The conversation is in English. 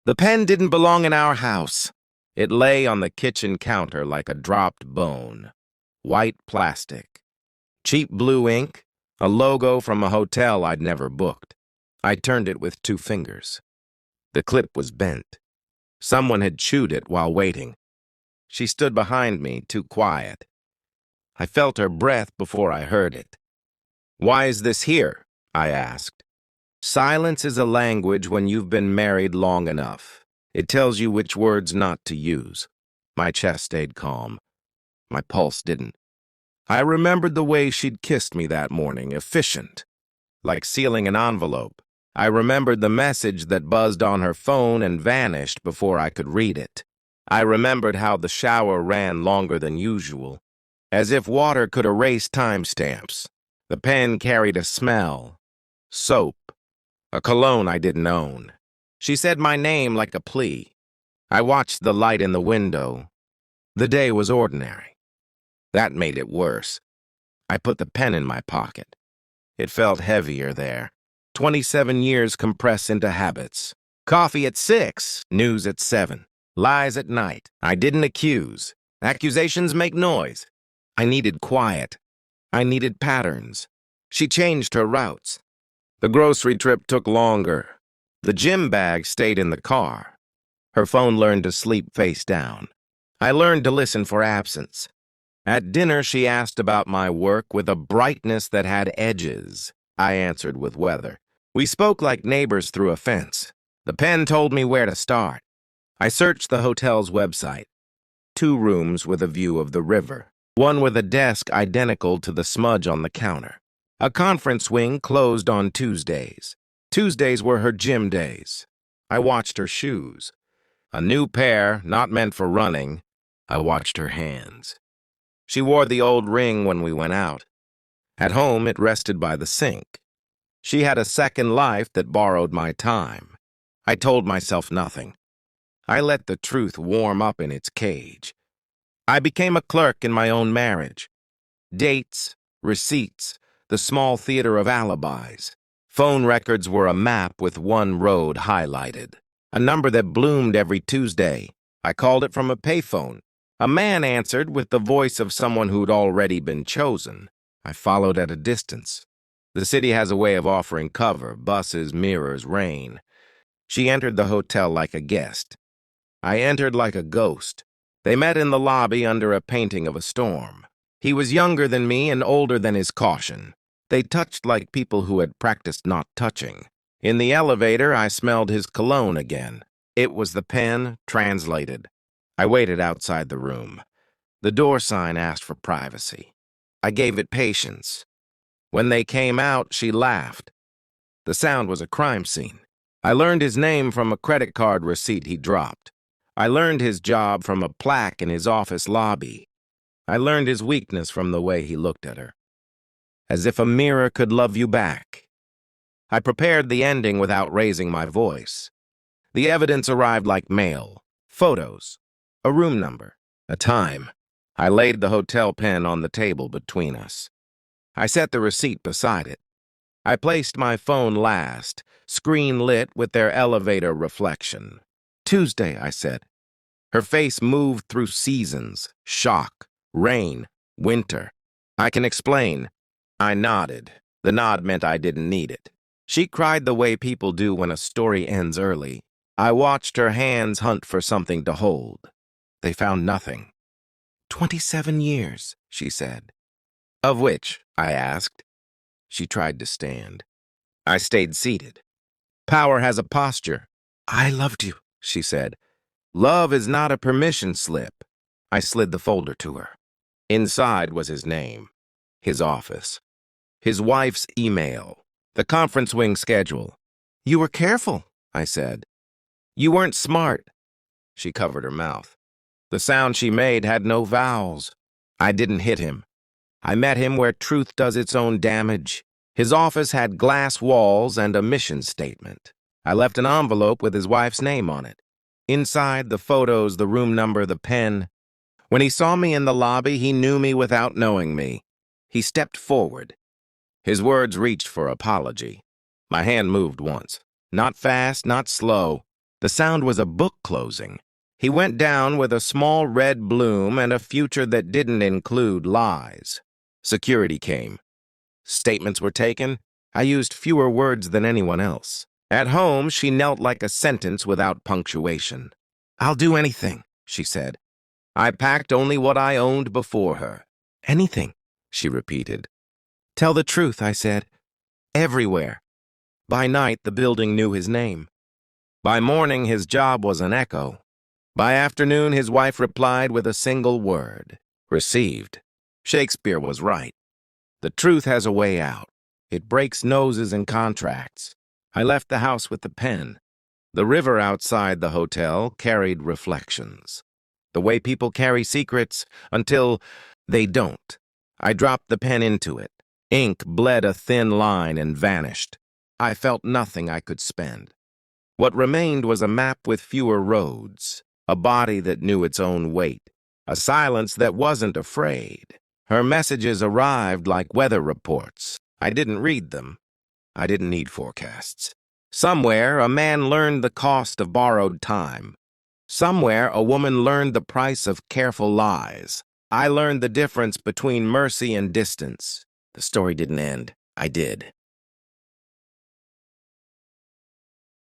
The pen didn't belong in our house. It lay on the kitchen counter like a dropped bone. White plastic. Cheap blue ink, a logo from a hotel I'd never booked. I turned it with 2 fingers. The clip was bent. Someone had chewed it while waiting. She stood behind me, too quiet. I felt her breath before I heard it. "Why is this here?" I asked. Silence is a language when you've been married long enough. It tells you which words not to use. My chest stayed calm. My pulse didn't. I remembered the way she'd kissed me that morning, efficient, like sealing an envelope. I remembered the message that buzzed on her phone and vanished before I could read it. I remembered how the shower ran longer than usual, as if water could erase timestamps. The pen carried a smell. Soap. A cologne I didn't own. She said my name like a plea. I watched the light in the window. The day was ordinary. That made it worse. I put the pen in my pocket. It felt heavier there. 27 years compressed into habits. Coffee at 6, news at 7, lies at night. I didn't accuse. Accusations make noise. I needed quiet. I needed patterns. She changed her routes. The grocery trip took longer. The gym bag stayed in the car. Her phone learned to sleep face down. I learned to listen for absence. At dinner, she asked about my work with a brightness that had edges. I answered with weather. We spoke like neighbors through a fence. The pen told me where to start. I searched the hotel's website. 2 rooms with a view of the river. One with a desk identical to the smudge on the counter. A conference wing closed on Tuesdays. Tuesdays were her gym days. I watched her shoes. A new pair, not meant for running. I watched her hands. She wore the old ring when we went out. At home, it rested by the sink. She had a second life that borrowed my time. I told myself nothing. I let the truth warm up in its cage. I became a clerk in my own marriage. Dates, receipts, the small theater of alibis. Phone records were a map with one road highlighted. A number that bloomed every Tuesday. I called it from a payphone. A man answered with the voice of someone who'd already been chosen. I followed at a distance. The city has a way of offering cover, buses, mirrors, rain. She entered the hotel like a guest. I entered like a ghost. They met in the lobby under a painting of a storm. He was younger than me and older than his caution. They touched like people who had practiced not touching. In the elevator, I smelled his cologne again. It was the pen, translated. I waited outside the room. The door sign asked for privacy. I gave it patience. When they came out, she laughed. The sound was a crime scene. I learned his name from a credit card receipt he dropped. I learned his job from a plaque in his office lobby. I learned his weakness from the way he looked at her. As if a mirror could love you back. I prepared the ending without raising my voice. The evidence arrived like mail. Photos. A room number. A time. I laid the hotel pen on the table between us. I set the receipt beside it. I placed my phone last, screen lit with their elevator reflection. Tuesday, I said. Her face moved through seasons, shock, rain, winter. I can explain. I nodded. The nod meant I didn't need it. She cried the way people do when a story ends early. I watched her hands hunt for something to hold. They found nothing. 27 years, she said. Of which? I asked. She tried to stand. I stayed seated. Power has a posture. I loved you, she said. Love is not a permission slip. I slid the folder to her. Inside was his name, his office, his wife's email, the conference wing schedule. You were careful, I said. You weren't smart. She covered her mouth. The sound she made had no vowels. I didn't hit him. I met him where truth does its own damage. His office had glass walls and a mission statement. I left an envelope with his wife's name on it. Inside, the photos, the room number, the pen. When he saw me in the lobby, he knew me without knowing me. He stepped forward. His words reached for apology. My hand moved once. Not fast, not slow. The sound was a book closing. He went down with a small red bloom and a future that didn't include lies. Security came. Statements were taken. I used fewer words than anyone else. At home, she knelt like a sentence without punctuation. "I'll do anything," she said. I packed only what I owned before her. "Anything," she repeated. "Tell the truth," I said. "Everywhere." By night, the building knew his name. By morning, his job was an echo. By afternoon, his wife replied with a single word: "Received." Shakespeare was right. The truth has a way out. It breaks noses and contracts. I left the house with the pen. The river outside the hotel carried reflections. The way people carry secrets until they don't. I dropped the pen into it. Ink bled a thin line and vanished. I felt nothing I could spend. What remained was a map with fewer roads, a body that knew its own weight, a silence that wasn't afraid. Her messages arrived like weather reports. I didn't read them. I didn't need forecasts. Somewhere, a man learned the cost of borrowed time. Somewhere, a woman learned the price of careful lies. I learned the difference between mercy and distance. The story didn't end. I did.